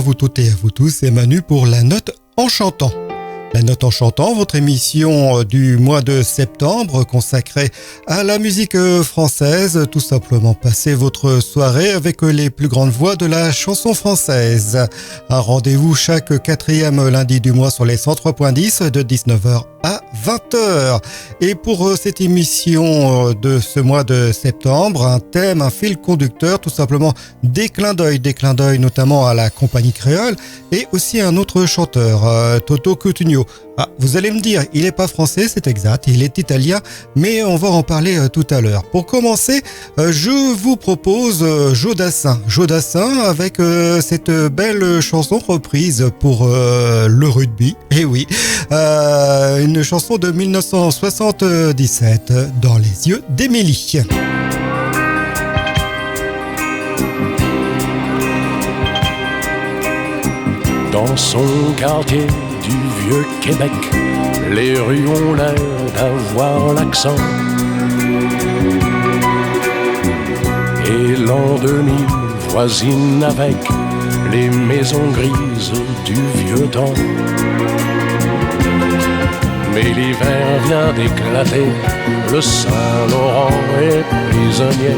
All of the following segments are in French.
vous toutes et à vous tous, c'est Manu pour La Note en chantant. La Note en chantant, votre émission du mois de septembre consacrée à la musique française. Tout simplement passer votre soirée avec les plus grandes voix de la chanson française. Un rendez-vous chaque quatrième lundi du mois sur les 103.10 de 19h à 20h. Et pour cette émission de ce mois de septembre, un thème, un fil conducteur, tout simplement des clins d'œil notamment à la compagnie créole et aussi un autre chanteur, Toto Cutugno. Ah, vous allez me dire, il n'est pas français, c'est exact, il est italien, mais on va en parler tout à l'heure. Pour commencer, je vous propose Jodassin avec cette belle chanson reprise pour le rugby. Et oui, une chanson de 1977, Dans les yeux d'Émilie. Dans son quartier du vieux Québec, les rues ont l'air d'avoir l'accent. Et l'an 2000 voisine avec les maisons grises du vieux temps. Mais l'hiver vient d'éclater, le Saint-Laurent est prisonnier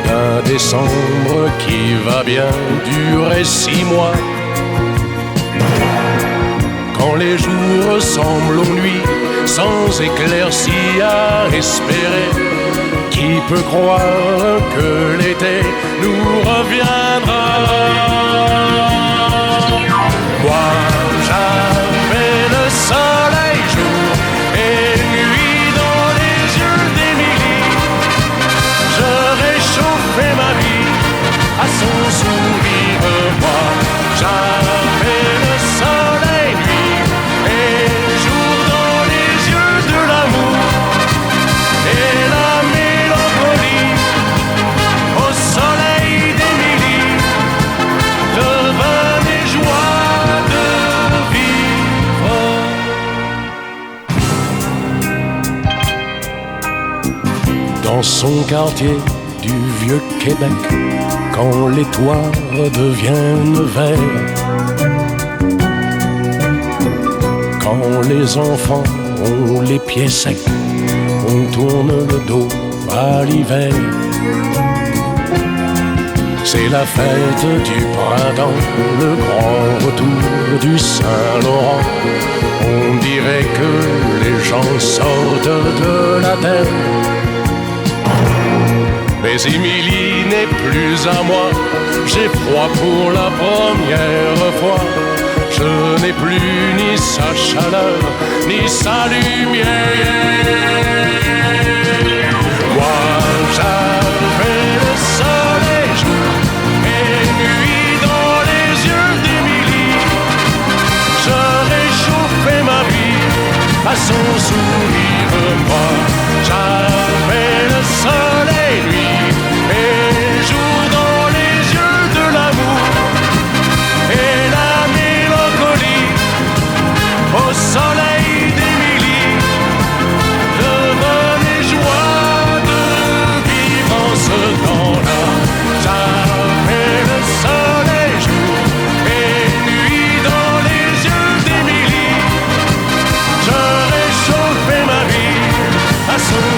d'un décembre qui va bien durer 6 mois. Quand les jours ressemblent aux nuits, sans éclaircie à espérer, qui peut croire que l'été nous reviendra? Moi, j'avais le soleil jour et nuit dans les yeux d'Émilie. Je réchauffais ma vie à son sourire. Moi, j'avais le soleil nuit et jour dans les yeux de l'amour et la mélancolie au soleil d'Émilie devint mes joies de vivre. Dans son quartier du vieux Québec, quand les toits deviennent verts, quand les enfants ont les pieds secs, on tourne le dos à l'hiver. C'est la fête du printemps, le grand retour du Saint-Laurent. On dirait que les gens sortent de la terre. Mais Émilie n'est plus à moi, j'ai froid pour la première fois. Je n'ai plus ni sa chaleur, ni sa lumière. Moi, j'avais le soleil jour et nuit dans les yeux d'Émilie. Je réchauffais ma vie à son sourire. Moi, j'avais le soleil nuit et jour dans les yeux de l'amour et la mélancolie au soleil d'Émilie devant les joies de vivre en ce temps-là. J'avais le soleil jour et nuit dans les yeux d'Émilie. Je réchauffais ma vie à son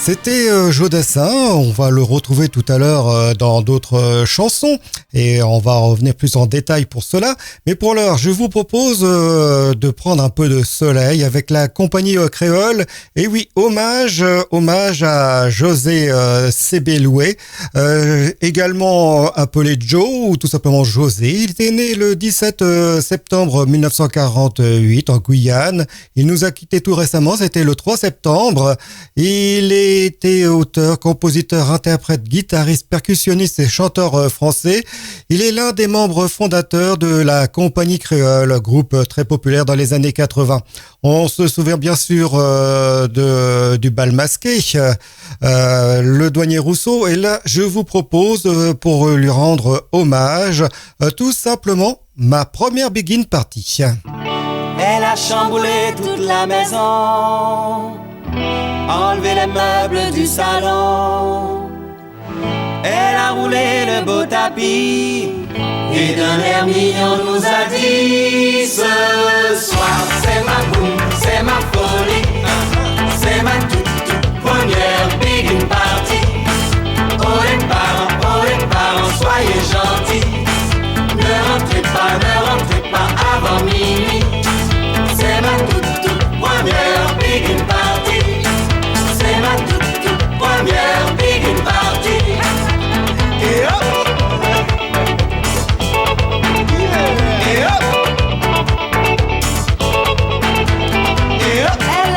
C'était Joe Dassin, on va le retrouver tout à l'heure dans d'autres chansons et on va revenir plus en détail pour cela. Mais pour l'heure, je vous propose de prendre un peu de soleil avec la compagnie créole. Et oui, hommage à José Sebeloué, également appelé Joe ou tout simplement José. Il était né le 17 septembre 1948 en Guyane. Il nous a quittés tout récemment, c'était le 3 septembre. Il était auteur, compositeur, interprète, guitariste, percussionniste et chanteur français. Il est l'un des membres fondateurs de la Compagnie Créole, groupe très populaire dans les années 80. On se souvient bien sûr du bal masqué, le douanier Rousseau. Et là, je vous propose, pour lui rendre hommage, tout simplement ma première Begin Party. Elle a chamboulé toute la maison, enlevé les meubles du salon. Elle a roulé le beau tapis et d'un air mignon nous a dit: ce soir c'est ma boum, c'est ma folie, c'est ma toute première Begin Party. Oh les parents, soyez gentils, ne rentrez pas avant minuit. C'est ma toute première Begin Party. C'est ma toute première Begin Party. Et hop, et hop, et hop. Elle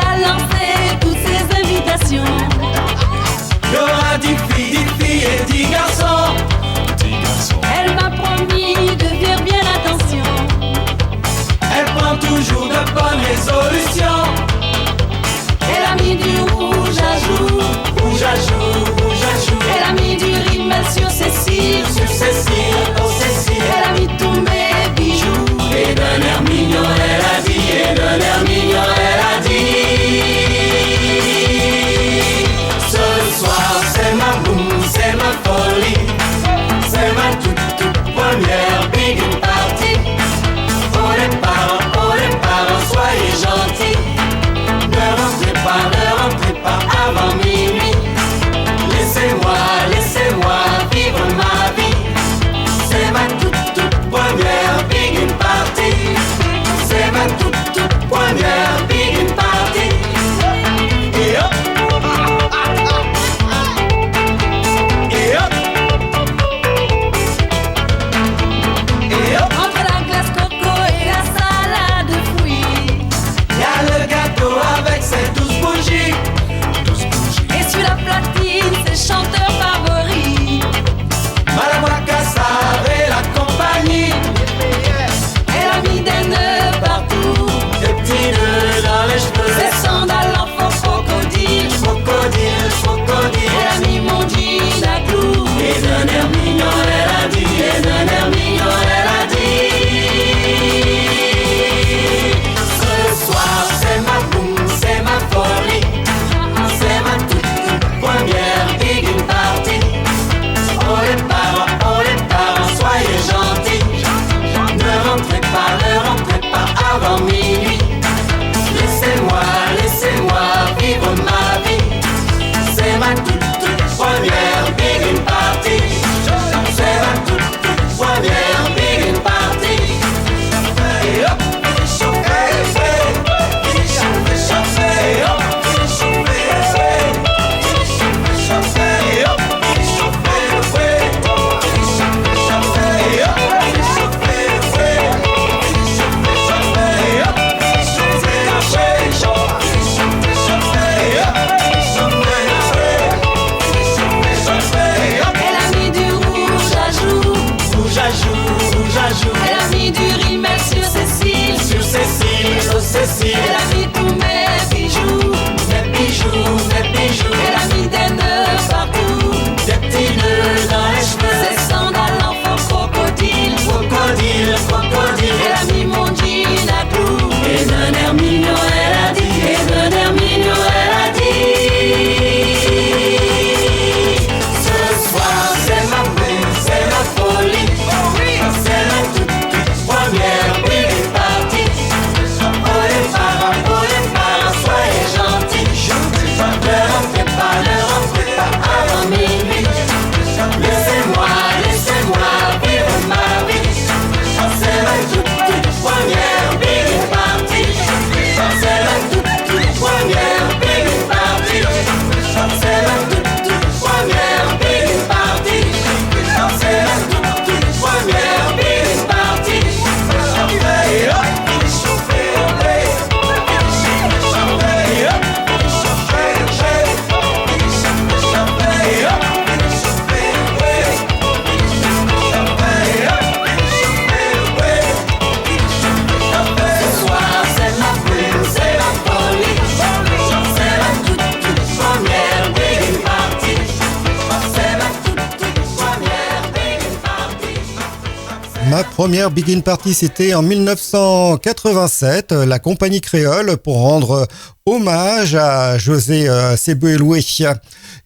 Ma première Big In Party, c'était en 1987, la compagnie créole, pour rendre hommage à José Sebouéloué.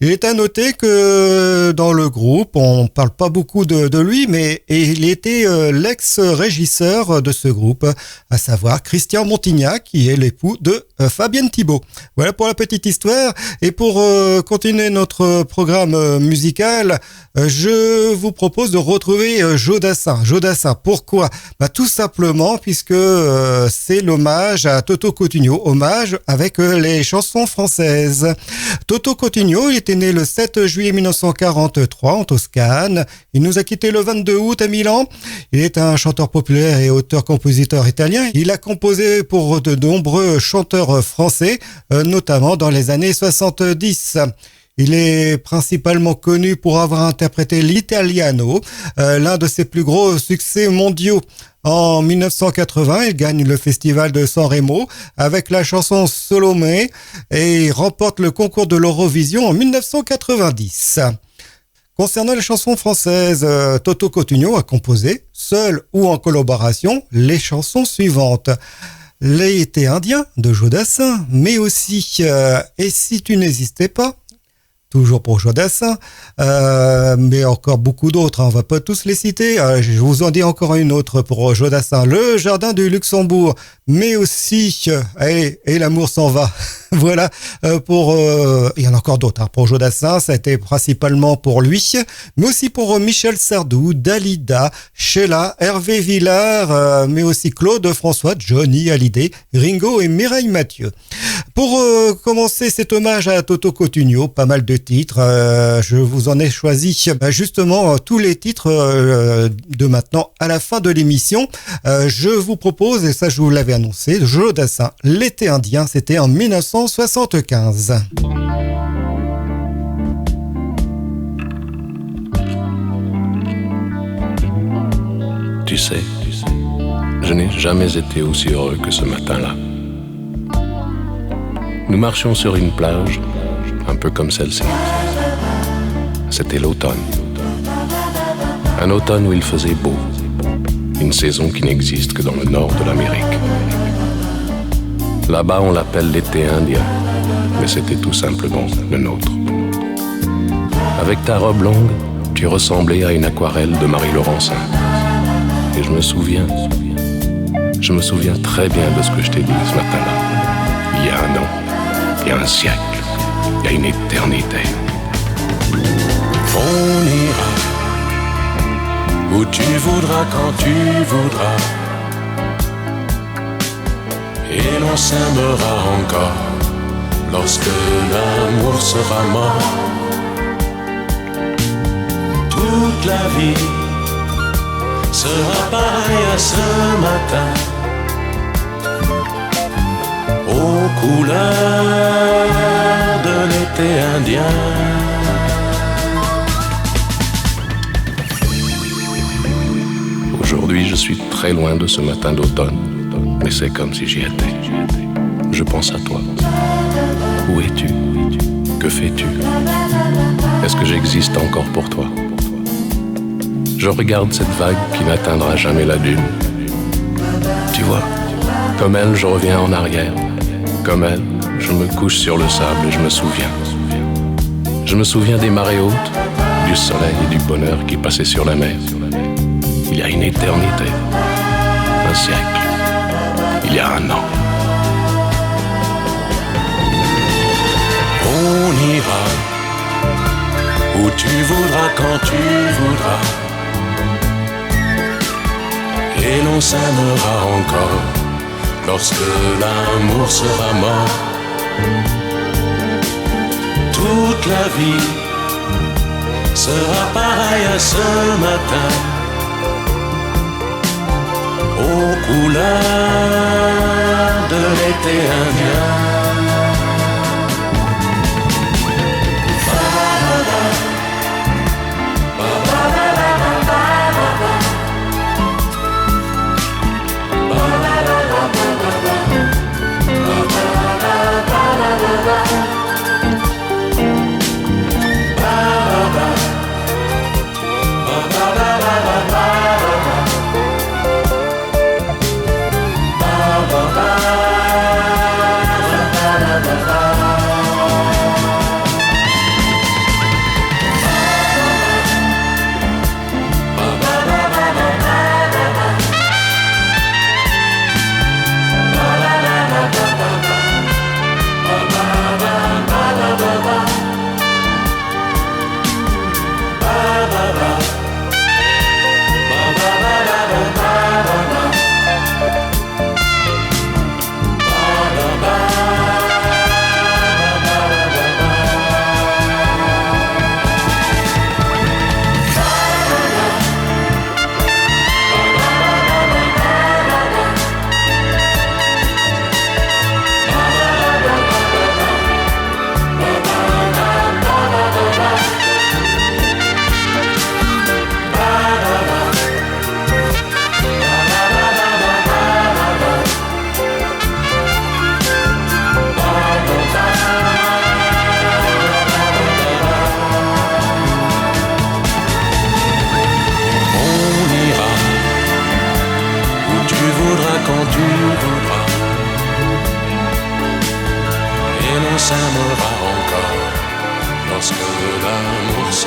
Il est à noter que dans le groupe, on ne parle pas beaucoup de lui, mais il était l'ex-régisseur de ce groupe, à savoir Christian Montignac, qui est l'époux de Fabienne Thibault. Voilà pour la petite histoire. Et pour continuer notre programme musical, je vous propose de retrouver Jodassin. Jodassin, pourquoi ? Tout simplement puisque c'est l'hommage à Toto Cotugno, hommage avec les chansons françaises. Toto Cotugno, il était né le 7 juillet 1943 en Toscane. Il nous a quitté le 22 août à Milan. Il est un chanteur populaire et auteur-compositeur italien. Il a composé pour de nombreux chanteurs français, notamment dans les années 70. Il est principalement connu pour avoir interprété l'Italiano, l'un de ses plus gros succès mondiaux. En 1980, il gagne le festival de Sanremo avec la chanson Salomé et remporte le concours de l'Eurovision en 1990. Concernant les chansons françaises, Toto Cotugno a composé, seul ou en collaboration, les chansons suivantes. L'été indien de Jodassin, mais aussi Et si tu n'existais pas, toujours pour Jodassin, mais encore beaucoup d'autres, on va pas tous les citer. Je vous en dis encore une autre pour Jodassin, Le Jardin du Luxembourg, mais aussi Et l'amour s'en va. Voilà, il y en a encore d'autres. Pour Jodassin, ça a été principalement pour lui, mais aussi pour Michel Sardou, Dalida, Sheila, Hervé Villard, mais aussi Claude François, Johnny Hallyday, Ringo et Mireille Mathieu. Pour commencer cet hommage à Toto Cotugno, pas mal de titres. Je vous en ai choisi justement tous les titres de maintenant à la fin de l'émission. Je vous propose, et ça je vous l'avais annoncé, Jodassin, L'été indien, c'était en 1975. Tu sais, je n'ai jamais été aussi heureux que ce matin-là. Nous marchions sur une plage, un peu comme celle-ci. C'était l'automne. Un automne où il faisait beau. Une saison qui n'existe que dans le nord de l'Amérique. Là-bas, on l'appelle l'été indien, mais c'était tout simplement le nôtre. Avec ta robe longue, tu ressemblais à une aquarelle de Marie Laurencin. Et je me souviens très bien de ce que je t'ai dit ce matin-là. Il y a un an, il y a un siècle, il y a une éternité. On ira où tu voudras, quand tu voudras, et l'on s'aimera encore lorsque l'amour sera mort. Toute la vie sera pareille à ce matin, aux couleurs de l'été indien. Aujourd'hui, je suis très loin de ce matin d'automne, mais c'est comme si j'y étais. Je pense à toi. Où es-tu? Que fais-tu? Est-ce que j'existe encore pour toi? Je regarde cette vague qui n'atteindra jamais la dune. Tu vois, comme elle, je reviens en arrière. Comme elle, je me couche sur le sable et je me souviens. Je me souviens des marées hautes, du soleil et du bonheur qui passaient sur la mer. Il y a une éternité, un siècle, il y a un an. On ira où tu voudras, quand tu voudras, et l'on s'aimera encore lorsque l'amour sera mort. Toute la vie sera pareille à ce matin, aux couleurs de l'été indien.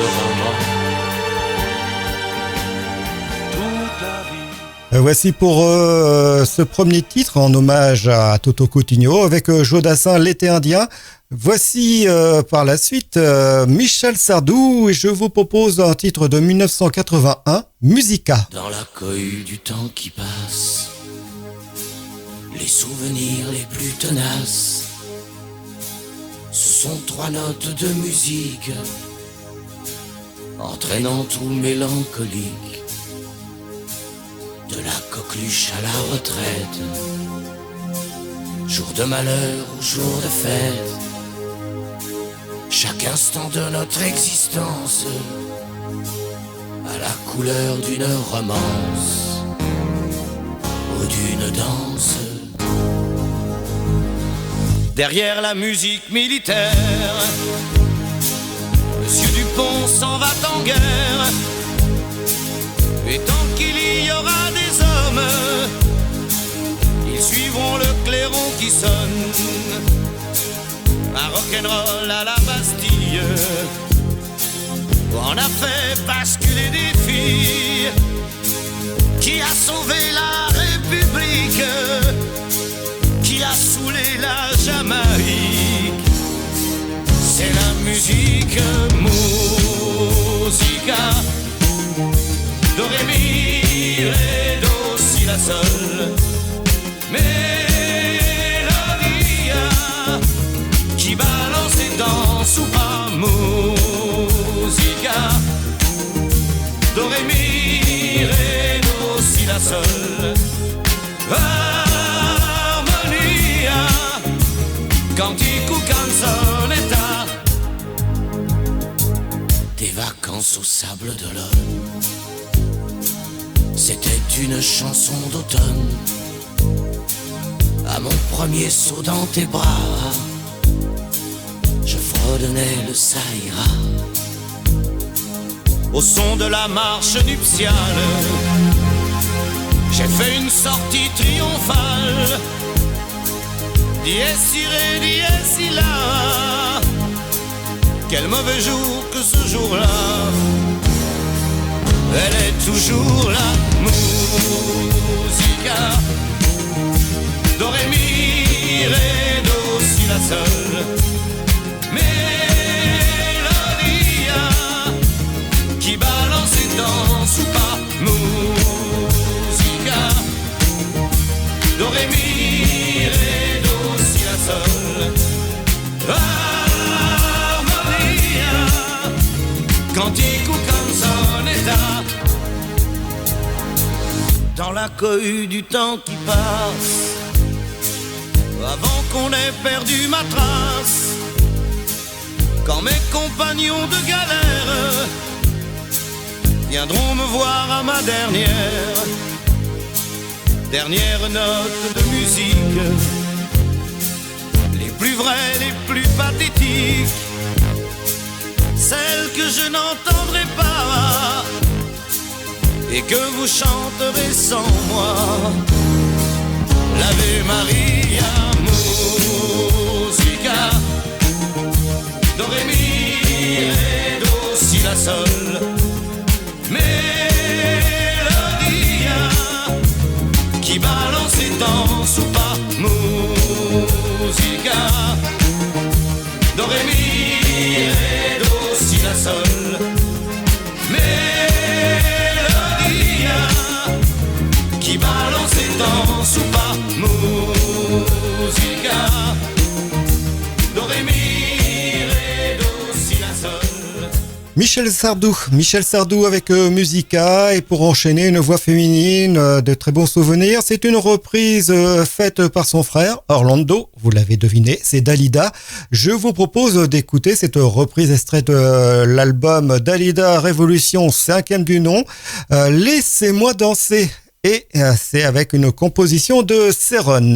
moment. Toute la vie. Voici pour ce premier titre en hommage à Toto Cutugno avec Joe Dassin, L'été indien. Voici par la suite Michel Sardou et je vous propose un titre de 1981, Musica. Dans la cohue du temps qui passe, les souvenirs les plus tenaces, ce sont trois notes de musique, entraînant tout mélancolique, de la coqueluche à la retraite, jour de malheur ou jour de fête, chaque instant de notre existence à la couleur d'une romance ou d'une danse. Derrière la musique militaire, Monsieur Dupont s'en va en guerre. Et tant qu'il y aura des hommes, ils suivront le clairon qui sonne. Un rock'n'roll à la Bastille, on a fait basculer des filles, qui a sauvé la République, qui a saoulé la Jamaïque. C'est la musique, musica, do, ré, mi, ré, do, si, la, sol. Mélodia qui balance et danse ou pas, musica, do, ré, mi, ré, do, si, la, sol. Harmonia, cantico, canzonetta, des vacances au sable d'Olonne. C'était une chanson d'automne, à mon premier saut dans tes bras, je fredonnais le ça ira. Au son de la marche nuptiale, j'ai fait une sortie triomphale. Dies irae, dies illa. Quel mauvais jour que ce jour-là. Elle est toujours là, musica, do, ré, mi, ré, do, si, la, sol. Mélodia qui balance et danse ou pas, musica, do, ré, mi, ré, do, si, la, sol. Harmonia, cantico, canzonetta, dans la cohue du temps qui passe, avant qu'on ait perdu ma trace, quand mes compagnons de galère viendront me voir à ma dernière note de musique, les plus vraies, les plus pathétiques, celles que je n'entendrai pas et que vous chanterez sans moi. L'Ave Maria, musica, do, ré, mi, ré, do, si, la, sol. Mélodia qui balance et danse ou pas, musica, do, ré, mi, ré, do, si, la, sol. Mélodia qui balance et danse ou pas, musica, do, ré, mi, ré, do, si, la, sol. Michel Sardou avec Musica, et pour enchaîner une voix féminine de très bons souvenirs, c'est une reprise faite par son frère Orlando, vous l'avez deviné, c'est Dalida. Je vous propose d'écouter cette reprise extraite de l'album Dalida Révolution 5e du nom, Laissez-moi danser, et c'est avec une composition de Céron.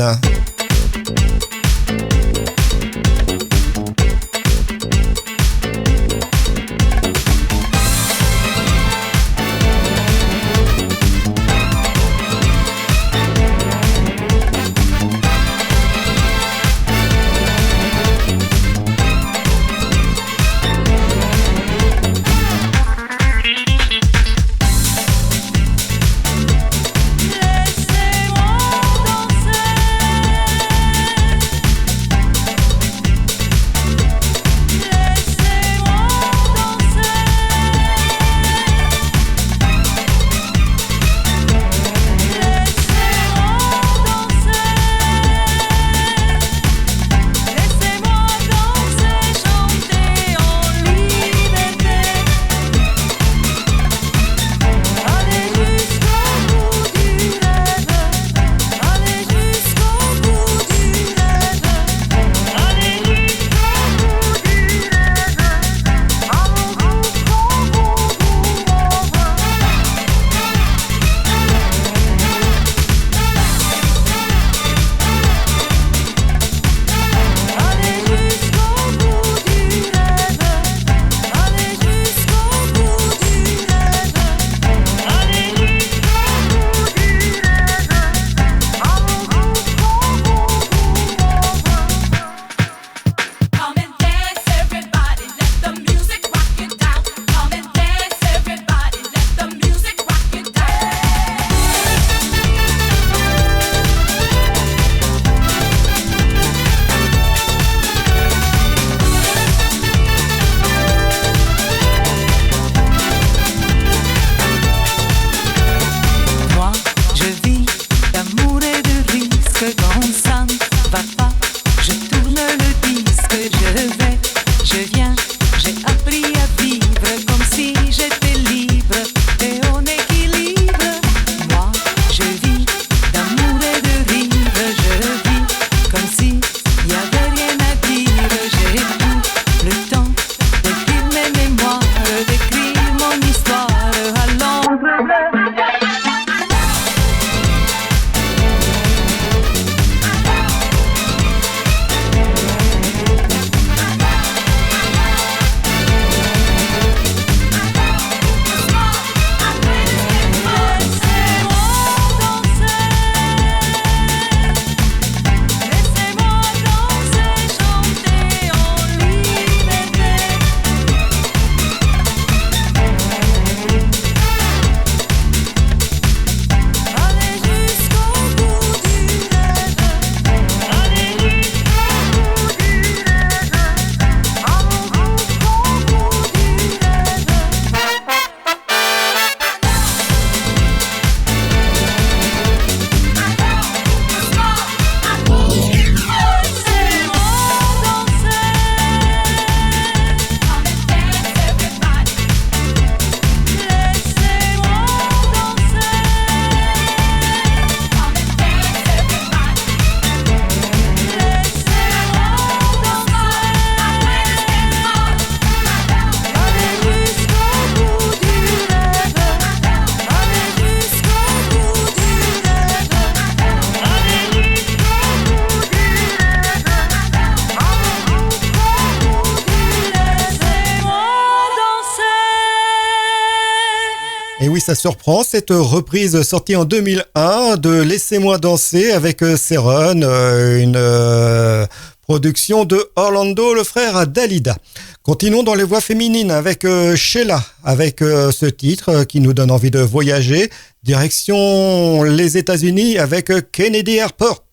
Et oui, ça surprend, cette reprise sortie en 2001 de Laissez-moi danser avec Céron, une production de Orlando, le frère Dalida. Continuons dans les voix féminines avec Sheila, avec ce titre qui nous donne envie de voyager. Direction les États-Unis avec Kennedy Airport.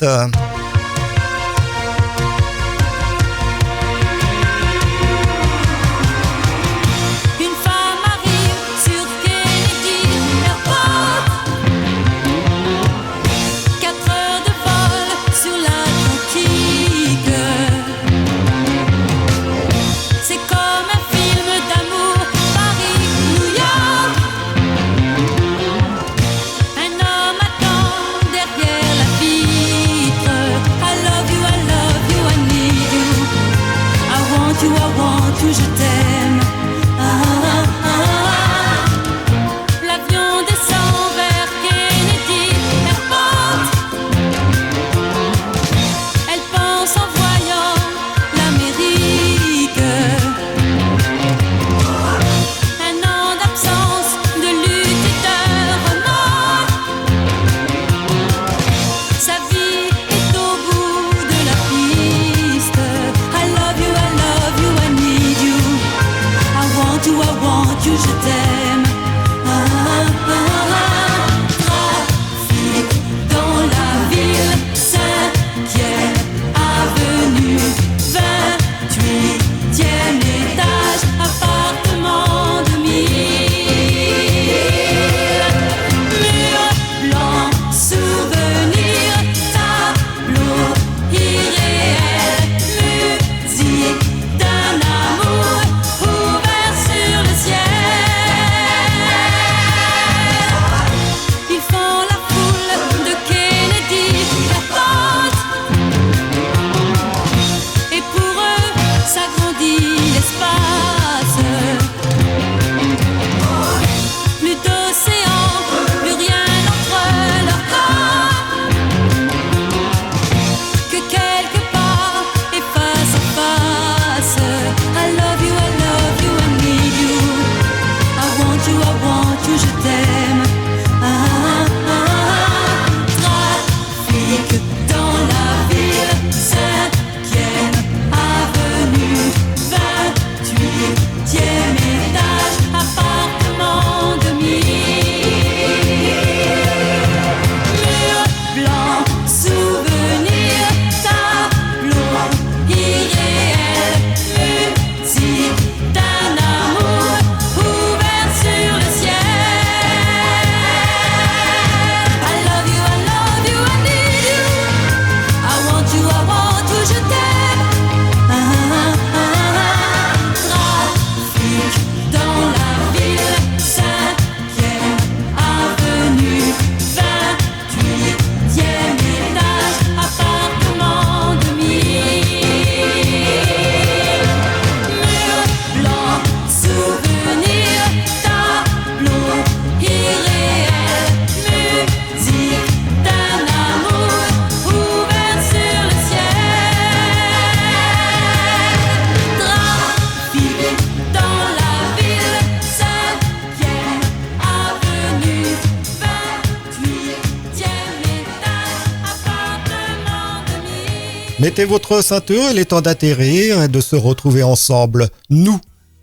Mettez votre ceinture, il est temps d'atterrir et de se retrouver ensemble. Nous,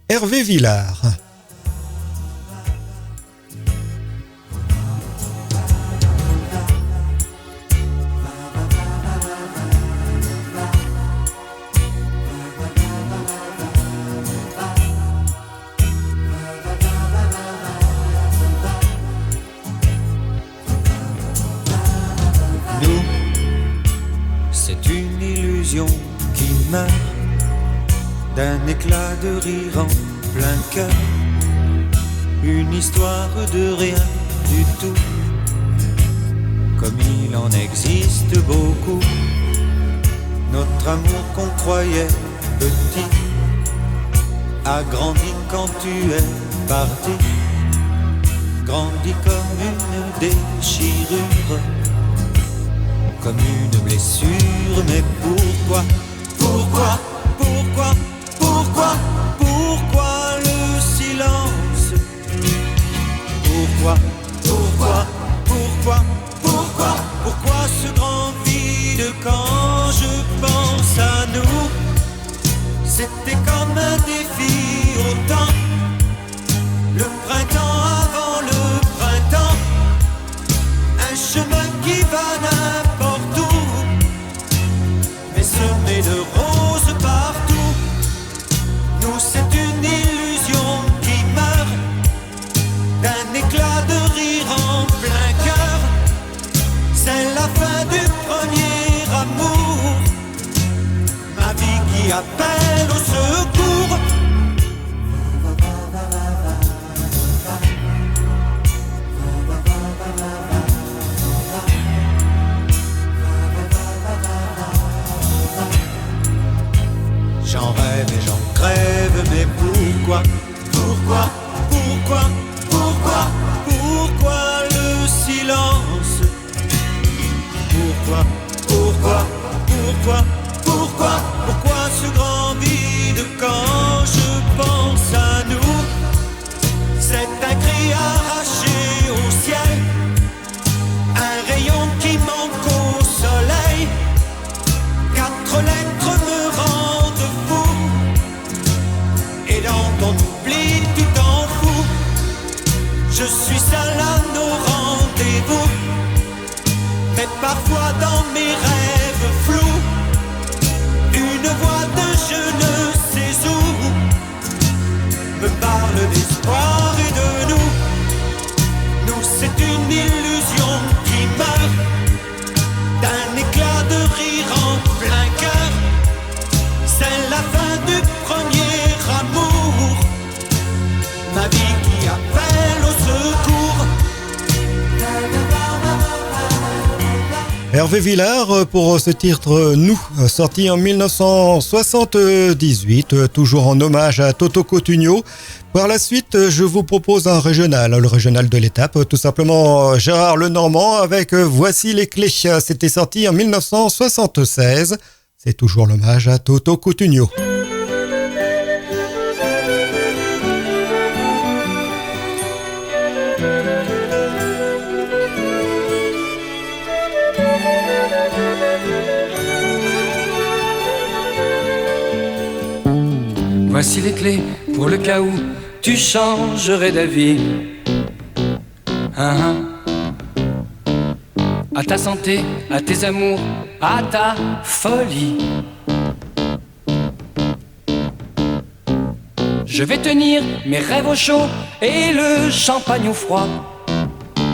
Hervé Villard. Qui meurt d'un éclat de rire en plein cœur, une histoire de rien du tout, comme il en existe beaucoup. Notre amour qu'on croyait petit a grandi quand tu es parti, grandi comme une déchirure, comme une blessure. Mais pourquoi, pourquoi, pourquoi, pourquoi, pourquoi le silence? Pourquoi appelle au secours. J'en rêve et j'en crève, mais pourquoi, pourquoi, pourquoi, pourquoi, pourquoi le silence? Pourquoi, pourquoi, pourquoi, pourquoi, pourquoi ce grand vide quand je pense à nous? C'est un cri arraché au ciel, un rayon qui manque au soleil, 4 lettres me rendent fou, et dans ton oubli tu t'en fous. Je suis seul à nos rendez-vous, mais parfois dans mes rêves flous, une voix de je ne sais où me parle d'espoir et de nous. Nous c'est une illusion qui meurt d'un éclat de rire en plein cœur. C'est la fin du premier amour, ma vie qui appelle au secours. Hervé Villard pour ce titre Nous, sorti en 1978, toujours en hommage à Toto Cotugno. Par la suite, je vous propose un régional, le régional de l'étape, tout simplement Gérard Lenormand avec Voici les clés. C'était sorti en 1976. C'est toujours l'hommage à Toto Cotugno. Voici les clés pour le cas où tu changerais d'avis. À ta santé, à tes amours, à ta folie. Je vais tenir mes rêves au chaud et le champagne au froid,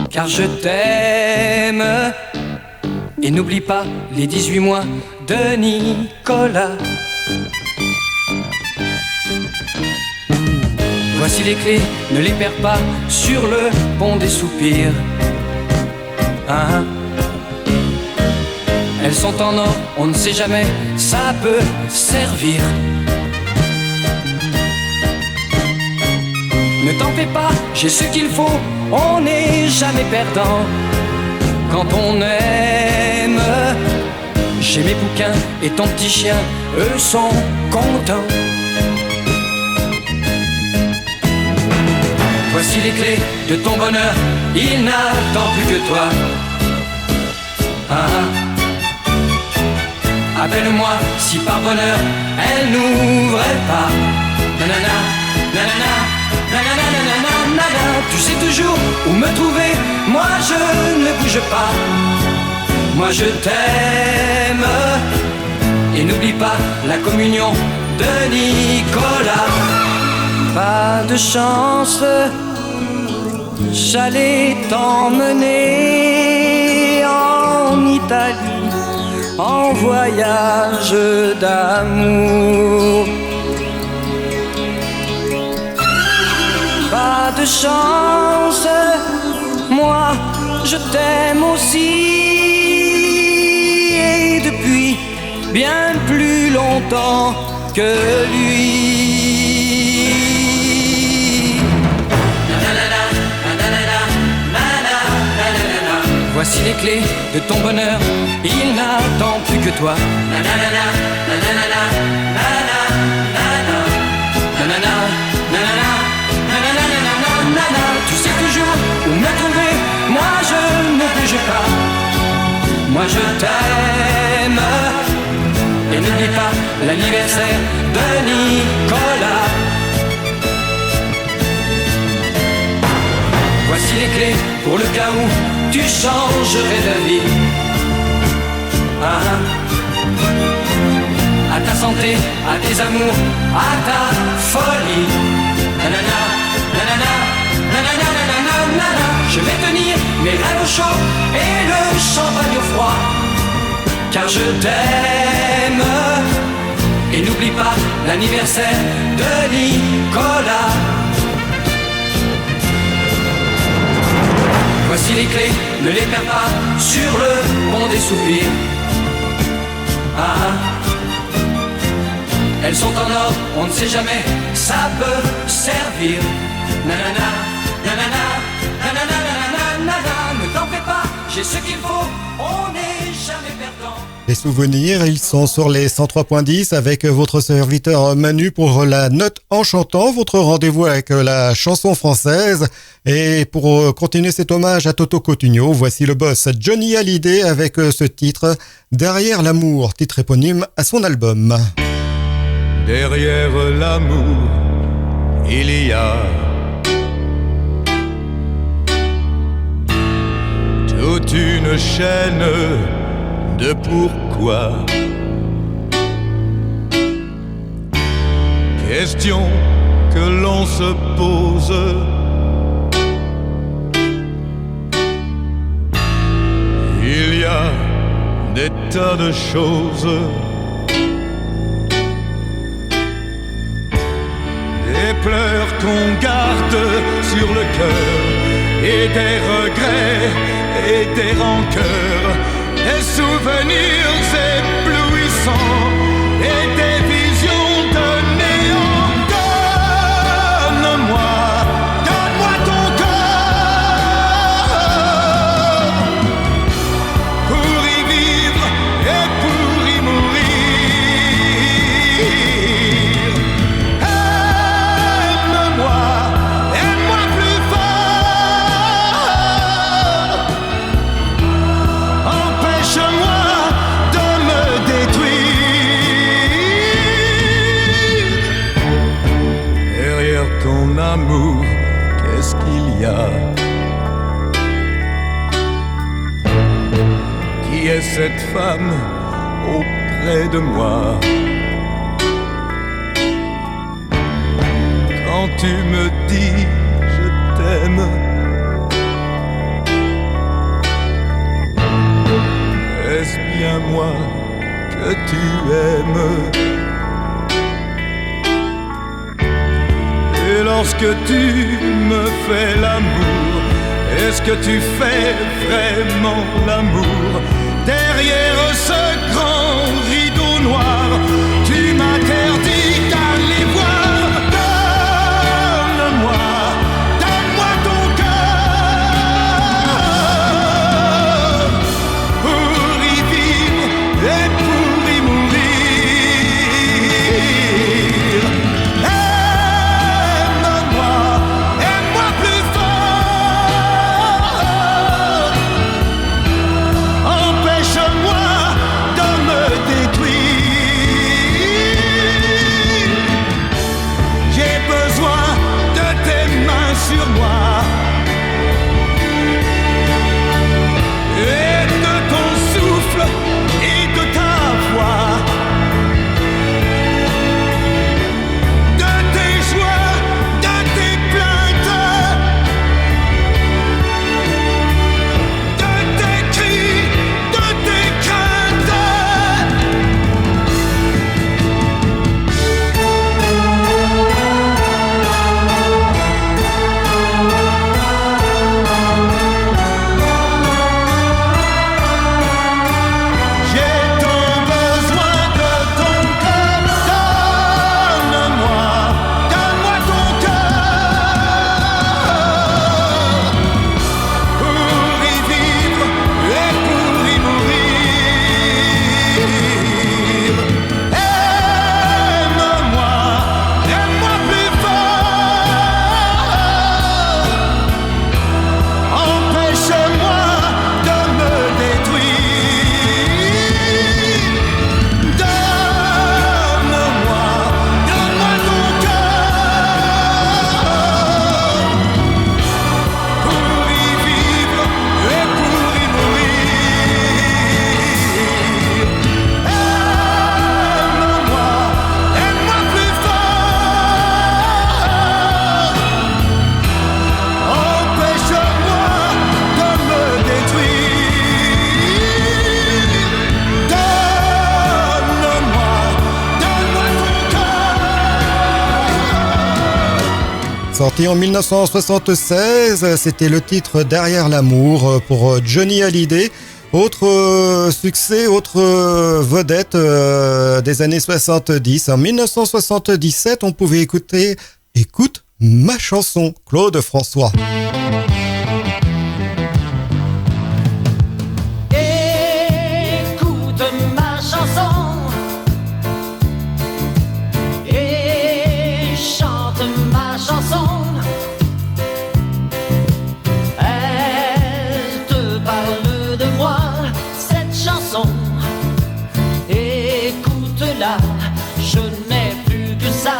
car je t'aime. Et n'oublie pas les 18 mois de Nicolas. Voici les clés, ne les perds pas sur le pont des soupirs. Elles sont en or, on ne sait jamais, ça peut servir. Ne t'en fais pas, j'ai ce qu'il faut, on n'est jamais perdant quand on aime. J'ai mes bouquins et ton petit chien, eux sont contents. Voici les clés de ton bonheur, il n'attend plus que toi. Appelle-moi si par bonheur elle n'ouvrait pas. Nanana, nanana, nanana, nanana, nanana. Tu sais toujours où me trouver, moi je ne bouge pas. Moi je t'aime. Et n'oublie pas la communion de Nicolas. Pas de chance, j'allais t'emmener en Italie, en voyage d'amour. Pas de chance, moi je t'aime aussi, et depuis bien plus longtemps que lui. Voici les clés de ton bonheur, il n'attend plus que toi. Nanana, nanana, nanana, nanana, nanana, nanana, nanana, nanana. Tu sais toujours où me trouver, moi je ne bouge pas. Moi je t'aime. Et n'oublie pas l'anniversaire de Nicolas. Voici les clés pour le cas où tu changerais d'avis. À ta santé, à tes amours, à ta folie. Nanana, nanana, nanana, nanana, nanana. Je vais tenir mes rêves au chaud et le champagne au froid, car je t'aime. Et n'oublie n'oublie pas l'anniversaire de Nicolas. Voici les clés, ne les perds pas sur le pont des soupirs. Ah, elles sont en or, on ne sait jamais, ça peut servir. Nanana, nanana, nanana, nanana, nanana. Ne t'en fais pas, j'ai ce qu'il faut, on n'est jamais perdant. Les souvenirs, ils sont sur les 103.10 avec votre serviteur Manu pour la note en chantant, votre rendez-vous avec la chanson française. Et pour continuer cet hommage à Toto Cotugno, voici le boss Johnny Hallyday avec ce titre « Derrière l'amour », titre éponyme à son album. Derrière l'amour, il y a toute une chaîne de pourquoi. Question que l'on se pose. Il y a des tas de choses, des pleurs qu'on garde sur le cœur, et des regrets et des rancœurs, des souvenirs éblouissants et des visions de néant. Donne-moi, donne-moi ton corps pour y vivre et pour y mourir. Aime-moi, aime-moi plus fort. Empêche-moi de me détruire. Derrière ton amour, qu'est-ce qu'il y a? Qui est cette femme auprès de moi? Quand tu me dis je t'aime, est-ce bien moi que tu aimes? Et lorsque tu me fais l'amour, est-ce que tu fais vraiment l'amour? Derrière ce grand rideau noir, tu m'interdis d'aller voir. Donne-moi, donne-moi ton cœur pour y vivre et pour y mourir. Aime-moi, aime-moi plus fort. Empêche-moi de me détruire. J'ai besoin de tes mains sur moi et de ton souffle et de ta voix, de tes joies, de tes plaintes, de tes cris, de tes craintes. sorti en 1976. C'était le titre Derrière l'amour pour Johnny Hallyday. Autre succès, autre vedette des années 70. En 1977, on pouvait écouter « Écoute ma chanson », Claude François. Écoute ma chanson et chante ma chanson. Elle te parle de moi, cette chanson. Écoute-la, je n'ai plus que ça.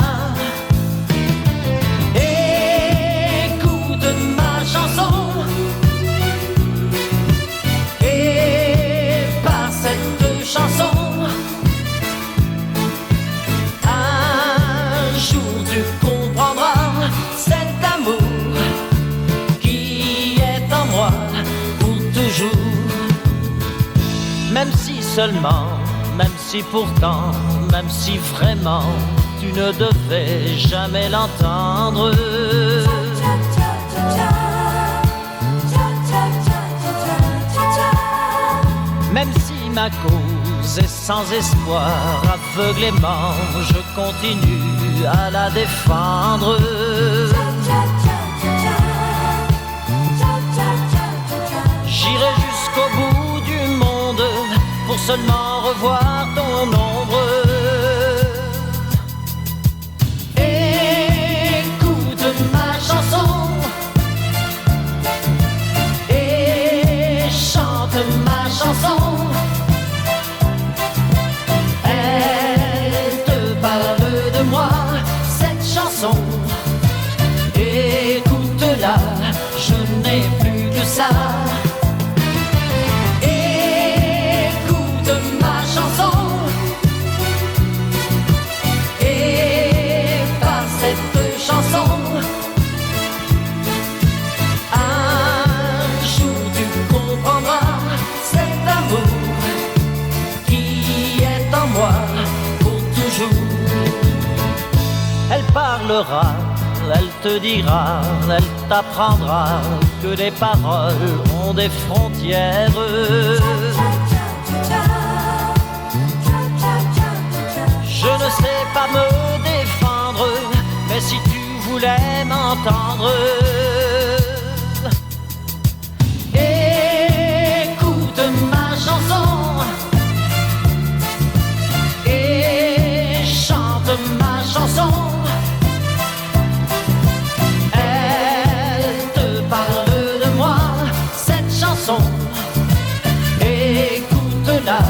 Écoute ma chanson et par cette chanson, un jour tu comprendras cet amour qui est en moi pour toujours. Même si seulement, même si pourtant, même si vraiment tu ne devais jamais l'entendre. Même si ma cause est sans espoir, aveuglément je continue à la défendre. J'irai jusqu'au bout du monde pour seulement revoir ton ombre. Écoute ma chanson et chante ma chanson. Elle te parle de moi, cette chanson. Écoute-la, je n'ai plus que ça. Écoute ma chanson et par cette chanson, un jour tu comprendras cet amour qui est en moi pour toujours. Elle parlera, elle te dira, elle t'apprendra que les paroles ont des frontières. Je ne sais pas me défendre, mais si tu voulais m'entendre, écoute ma chanson et chante ma chanson. Elle te parle de moi, cette chanson. Écoute-la,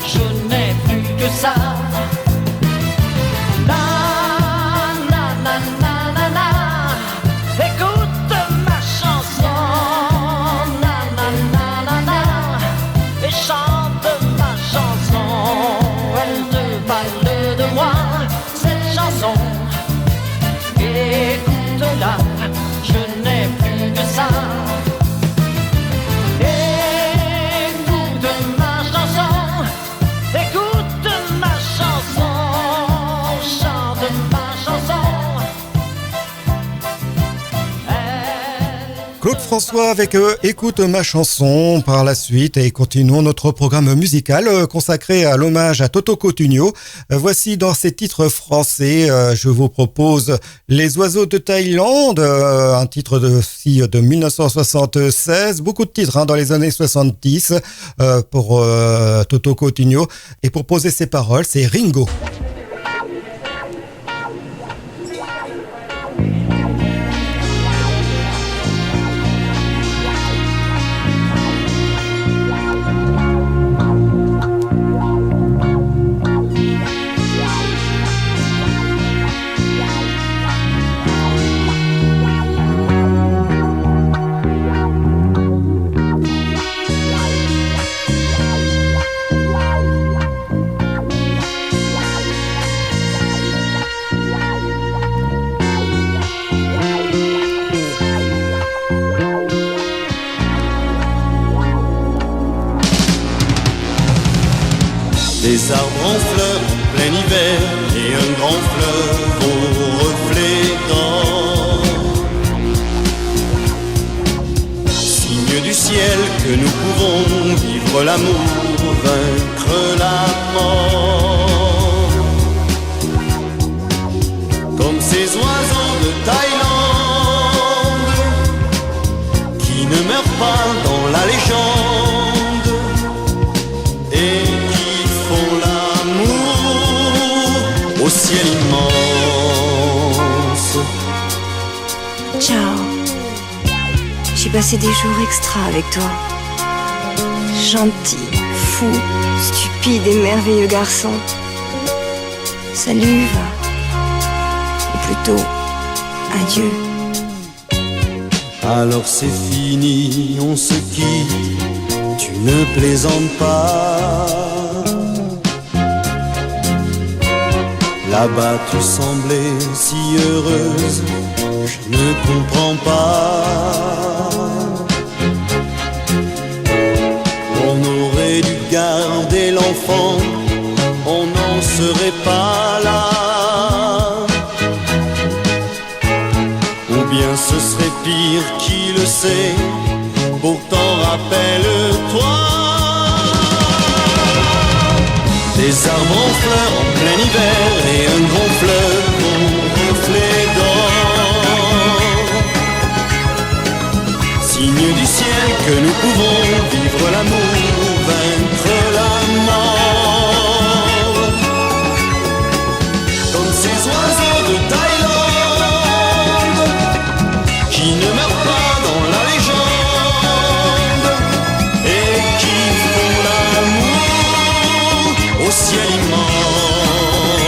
je n'ai plus que ça. Écoute ma chanson, et chante ma chanson. Elle te parle de moi, cette chanson. Écoute-la, je n'ai plus que ça. Écoute ma chanson, écoute ma chanson, chante ma chanson. Claude François avec Écoute ma chanson par la suite et continuons notre programme musical consacré à l'hommage à Toto Cutugno. Voici dans ses titres français, je vous propose Les oiseaux de Thaïlande, un titre de 1976, beaucoup de titres dans les années 70 pour Toto Cutugno et pour poser ses paroles, c'est Ringo. Des arbres en fleurs, plein hiver, et un grand fleuve aux reflets d'or. ciel que nous pouvons vivre l'amour, vaincre la mort. Comme ces oiseaux de Thaïlande qui ne meurent pas dans la légende et qui font l'amour au ciel immense. Ciao. J'ai passé des jours extra avec toi. Gentil, fou, stupide et merveilleux garçon. Salut, va. Ou plutôt, adieu. Alors c'est fini, on se quitte, tu ne plaisantes pas. Là-bas tu semblais si heureuse, je ne comprends pas. On aurait dû garder l'enfant, on n'en serait pas là. Ou bien ce serait pire, qui le sait, pourtant rappelle-toi. Des arbres en fleurs en plein hiver et un grand fleuve au reflet d'or. Signe du ciel que nous pouvons vivre l'amour, vaincre la mort. Comme ces oiseaux de Thaïlande qui ne meurent pas dans la légende et qui font l'amour au ciel immense.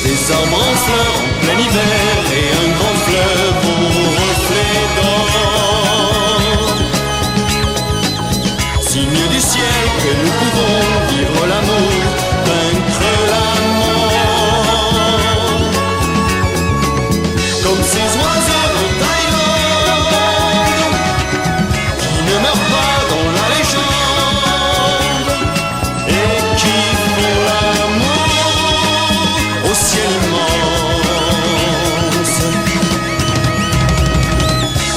Des arbres en fleurs en plein hiver et un grand fleuve au reflet d'or. Signe du ciel que nous pouvons vivre l'amour, vaincre la mort. Comme ces oiseaux de Thaïlande qui ne meurent pas dans la légende et qui font l'amour au ciel immense.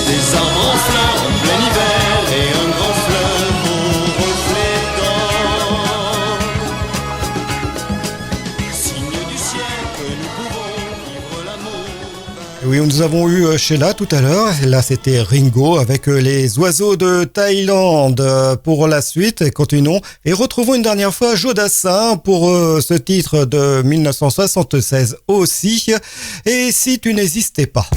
Des arbres en fleurs en plein hiver et un grand fleuve au reflet d'or. Signe du ciel que nous pouvons vivre l'amour. Oui, nous avons eu Sheila tout à l'heure. Là, c'était Ringo avec les oiseaux de Thaïlande. Pour la suite, continuons et retrouvons une dernière fois Jodassin pour ce titre de 1976 aussi. Et si tu n'existais pas.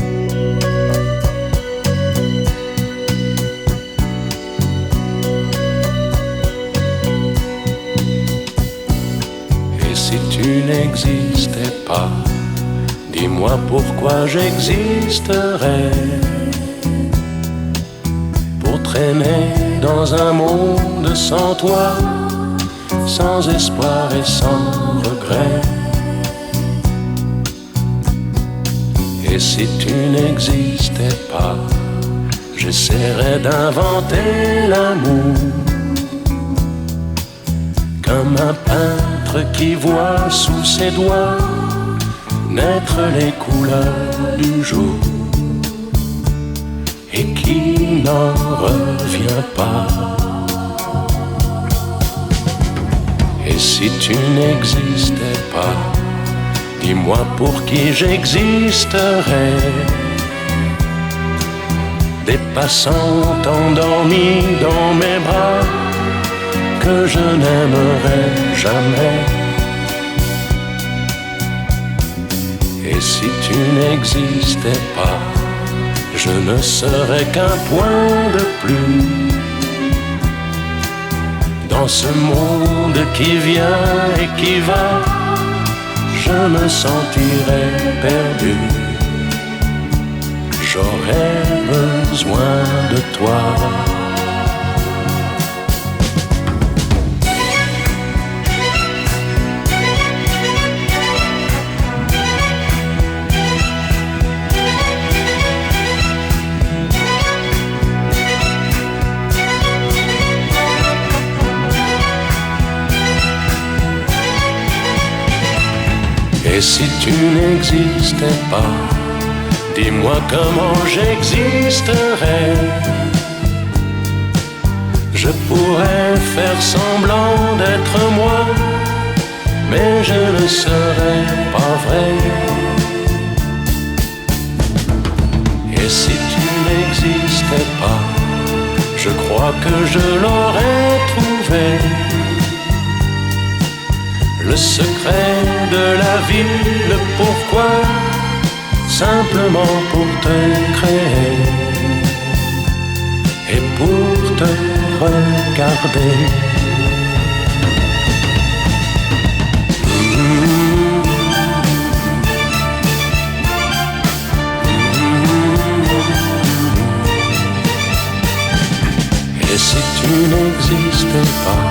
Et si tu n'existais pas, dis-moi pourquoi j'existerais. Pour traîner dans un monde sans toi, sans espoir et sans regret. Et si tu n'existais pas, j'essaierais d'inventer l'amour. Comme un peintre qui voit sous ses doigts naître les couleurs du jour et qui n'en revient pas. Et si tu n'existais pas, dis-moi pour qui j'existerais. Des passants endormis dans mes bras que je n'aimerais jamais. Et si tu n'existais pas, je ne serais qu'un point de plus dans ce monde qui vient et qui va. Je me sentirais perdu. J'aurais besoin de toi. Et si tu n'existais pas, Dis-moi comment j'existerais. Je pourrais faire semblant d'être moi, mais je ne serais pas vrai. Et si tu n'existais pas, je crois que je l'aurais trouvé. Le secret de la vie, le pourquoi, simplement pour te créer et pour te regarder. Et si tu n'existais pas,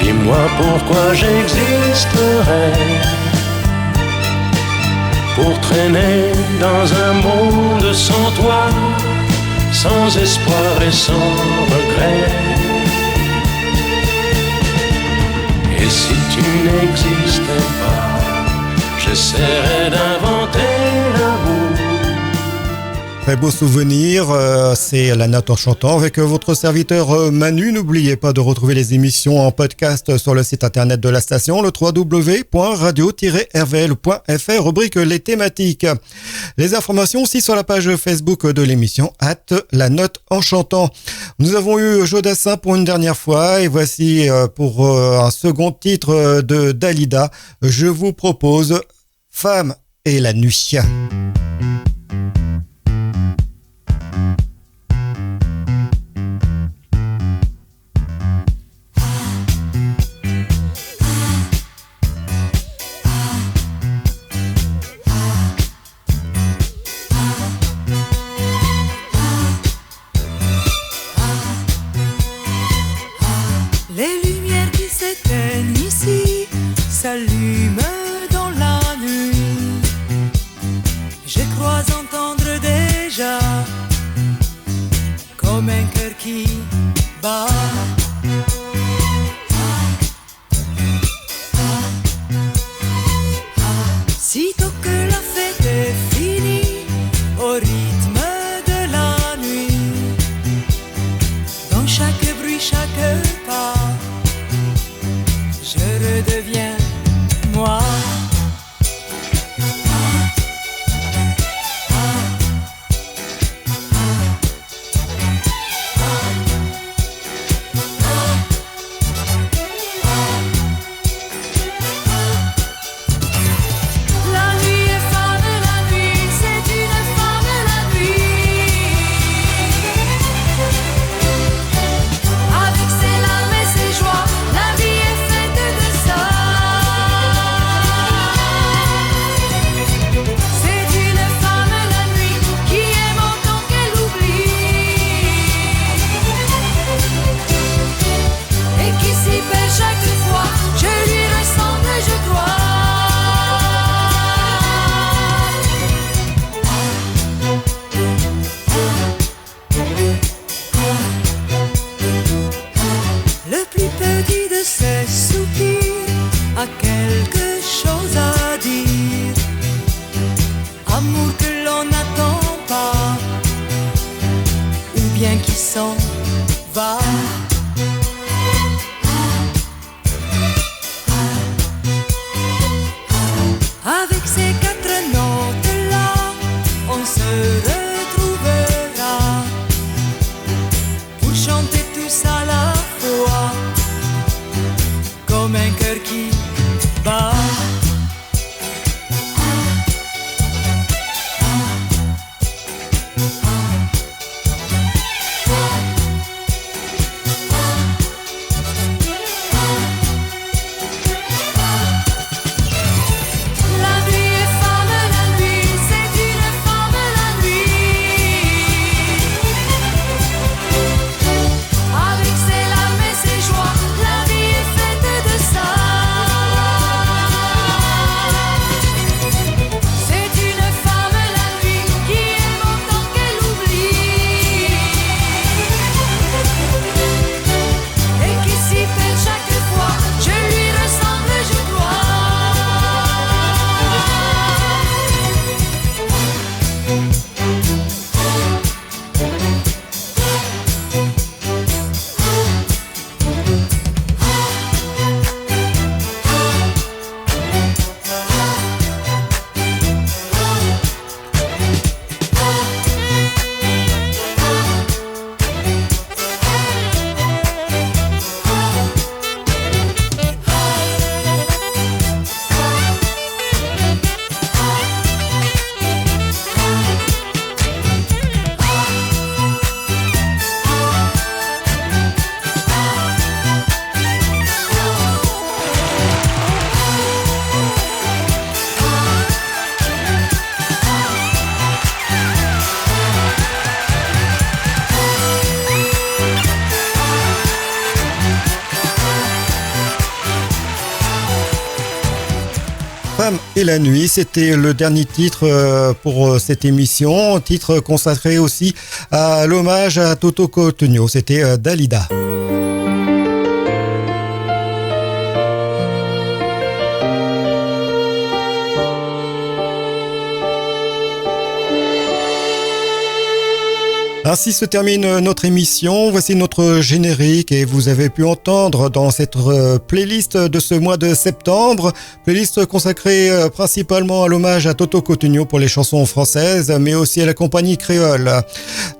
dis-moi pourquoi j'existerais. Pour traîner dans un monde sans toi, sans espoir et sans regret. Et si tu n'existais pas, j'essaierais d'inventer l'amour. Très beau souvenir, c'est La Note en chantant avec votre serviteur Manu. N'oubliez pas de retrouver les émissions en podcast sur le site internet de la station, le www.radio-rvl.fr, rubrique les thématiques. Les informations aussi sur la page Facebook de l'émission La Note en chantant. Nous avons eu Jodassin pour une dernière fois et voici pour un second titre de Dalida, je vous propose Femme et la nuit. S'allume dans la nuit. Je crois entendre déjà comme un cœur qui bat. Sitôt que la fête est finie, au rythme de la nuit, dans chaque bruit, chaque pas, je redeviens moi. Et la nuit, c'était le dernier titre pour cette émission, titre consacré aussi à l'hommage à Toto Cutugno, c'était Dalida. Ainsi se termine notre émission. Voici notre générique et vous avez pu entendre dans cette playlist de ce mois de septembre, playlist consacrée principalement à l'hommage à Toto Cutugno pour les chansons françaises, mais aussi à la compagnie créole.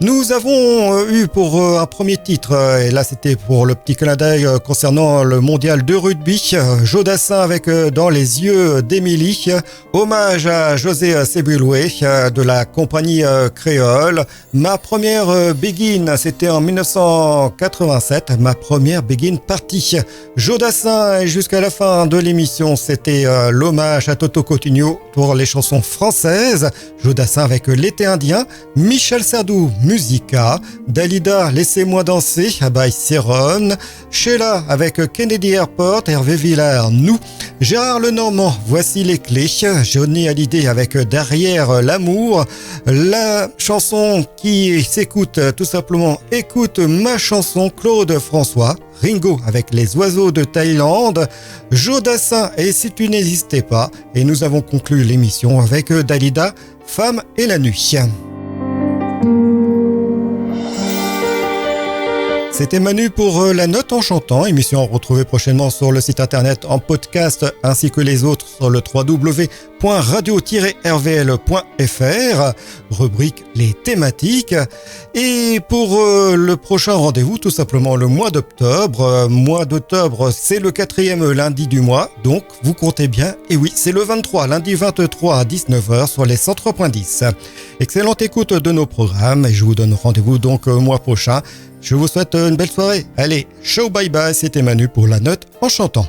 Nous avons eu pour un premier titre, et là c'était pour le petit clin d'œil concernant le mondial de rugby, Joe Dassin avec Dans les yeux d'Émilie, hommage à José Sebuloué de la compagnie créole. Ma première Begin, c'était en 1987, ma première Begin partie. Joe Dassin, et jusqu'à la fin de l'émission, c'était l'hommage à Toto Cutugno pour les chansons françaises. Joe Dassin avec L'été indien, Michel Sardou, Musica, Dalida, Laissez-moi danser, by Céron, Sheila avec Kennedy Airport, Hervé Villard, Nous, Gérard Lenormand, Voici les clés, Johnny Hallyday avec Derrière l'amour, la chanson qui s'écoute tout simplement Écoute ma chanson, Claude François, Ringo avec Les oiseaux de Thaïlande, Joe Dassin et Si tu n'hésistais pas, et nous avons conclu l'émission avec Dalida, Femme et la nuit. C'était Manu pour La Note en chantant, émission retrouvée prochainement sur le site internet en podcast ainsi que les autres sur le www.radio-rvl.fr, rubrique les thématiques. Et pour le prochain rendez-vous, tout simplement le mois d'octobre. Mois d'octobre, c'est le 4e lundi du mois, donc vous comptez bien. Et oui, c'est le 23, lundi 23 à 19h sur les 103.10. Excellente écoute de nos programmes et je vous donne rendez-vous donc au mois prochain. Je vous souhaite une belle soirée. Allez, ciao, bye bye, c'était Manu pour La Note en chantant.